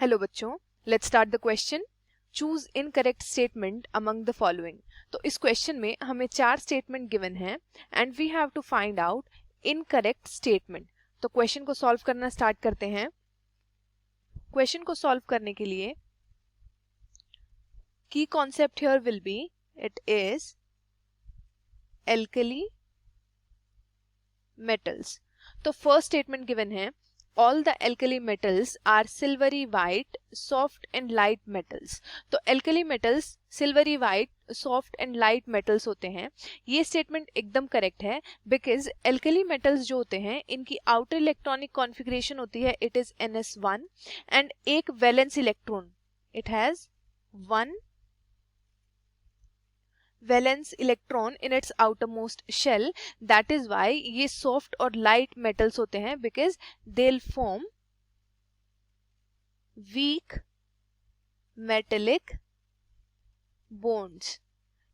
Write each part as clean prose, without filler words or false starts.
Hello बच्चों, let's start the question. Choose incorrect statement among the following. तो इस question में हमें 4 स्टेटमेंट गिवन हैं and we have to find out incorrect statement. तो question को सॉल्व करना स्टार्ट करते हैं। क्वेश्चन को सॉल्व करने के लिए की concept here will be it is alkali metals. तो फर्स्ट स्टेटमेंट गिवन है all the alkali metals are silvery white, soft and light metals। तो alkali metals silvery white, soft and light metals होते हैं। ये स्टेटमेंट एकदम correct है because alkali metals जो होते हैं इनकी आउटर इलेक्ट्रॉनिक कॉन्फ़िगरेशन होती है इट इज NS1 एंड एक valence electron, it has 1 valence electron in its outermost shell. That is why ये सॉफ्ट और लाइट मेटल्स होते हैं because they will form weak metallic bonds.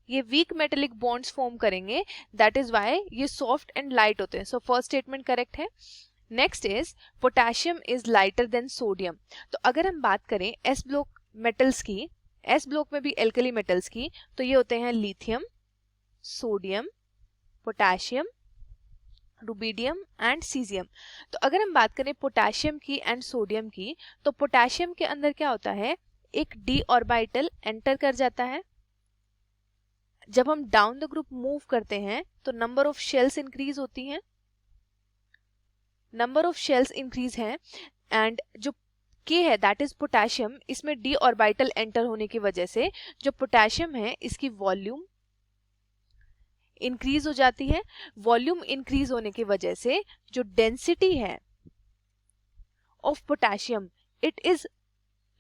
ये वीक मेटेलिक बॉन्ड्स फॉर्म करेंगे, that is why ये soft and light होते हैं। So first statement correct है। Next is potassium is lighter than sodium. तो अगर हम बात करें एस ब्लॉक मेटल्स की, एस ब्लॉक में भी एल्कली मेटल्स की, तो ये होते हैं lithium, sodium, potassium, rubidium and caesium. तो अगर हम बात करें पोटेशियम की एंड सोडियम की, तो पोटेशियम के अंदर क्या होता है, एक डी ऑर्बिटल एंटर कर जाता है। जब हम डाउन द ग्रुप मूव करते हैं तो नंबर ऑफ शेल्स इंक्रीज होती हैं, नंबर ऑफ शेल्स इंक्रीज हैं एंड जो के है दैट इज पोटेशियम, इसमें डी ऑर्बिटल एंटर होने की वजह से जो पोटेशियम है इसकी वॉल्यूम इंक्रीज हो जाती है। वॉल्यूम इंक्रीज होने की वजह से जो डेंसिटी है of potassium it is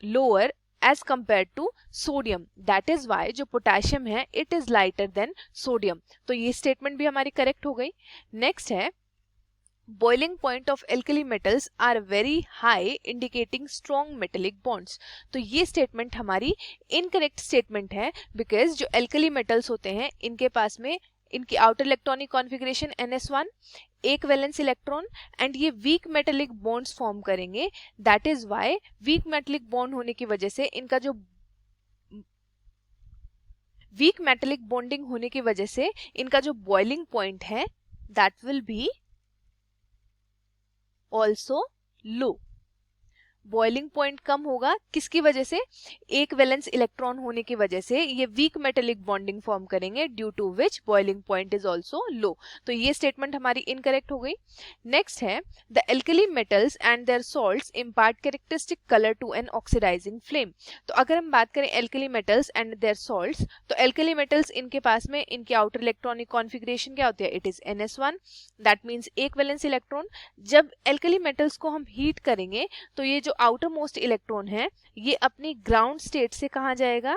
lower as compare to sodium. That is why जो पोटेशियम है it is lighter than sodium. तो ये स्टेटमेंट भी हमारी करेक्ट हो गई। नेक्स्ट है boiling point of alkali metals are very high indicating strong metallic bonds। तो ये स्टेटमेंट हमारी इनकरेक्ट स्टेटमेंट है बिकॉज जो alkali metals होते हैं इनके पास में इनकी आउटर इलेक्ट्रॉनिक कॉन्फ़िगरेशन NS1, एक वैलेंस इलेक्ट्रॉन एंड ये वीक मेटेलिक बॉन्ड्स फॉर्म करेंगे। That is why weak metallic bond होने की वजह से इनका जो वीक मेटेलिक बॉन्डिंग होने की वजह से इनका जो बॉइलिंग पॉइंट है that will be also low. Boiling point कम होगा किसकी वजह से, एक वैलेंस इलेक्ट्रॉन होने की वजह से ये वीक मेटेलिक बॉन्डिंग फॉर्म करेंगे due to which boiling point is also low. तो ये स्टेटमेंट हमारी इनकरेक्ट हो गई। नेक्स्ट है the alkali metals and their salts impart characteristic colour to an oxidising flame. तो अगर हम बात करें alkali metals and their salts, तो एल्कली मेटल्स इनके पास में इनकी आउटर इलेक्ट्रॉनिक कॉन्फ़िगरेशन क्या होती है, it is NS1, that means एक वैलेंस इलेक्ट्रॉन। जब एल्कली मेटल्स को हम हीट करेंगे तो ये जो आउटर मोस्ट इलेक्ट्रॉन है ये अपनी ग्राउंड स्टेट से कहां जाएगा,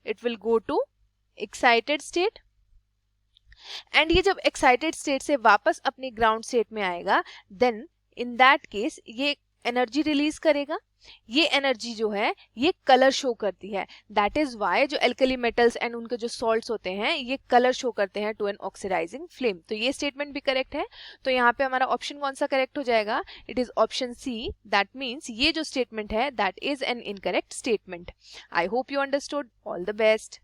it will go to excited state and ये जब एक्साइटेड स्टेट से वापस अपनी ग्राउंड स्टेट में आएगा देन इन दैट केस ये एनर्जी रिलीज करेगा। ये एनर्जी जो है ये कलर शो करती है। दैट इज वाई जो एल्कली मेटल्स एंड उनके जो सॉल्ट्स होते हैं ये कलर शो करते हैं टू एन ऑक्सीडाइजिंग फ्लेम। तो ये स्टेटमेंट भी करेक्ट है। तो यहाँ पे हमारा ऑप्शन कौन सा करेक्ट हो जाएगा, it is option C. That means ये जो स्टेटमेंट है that is an incorrect statement. I hope you understood. All the best.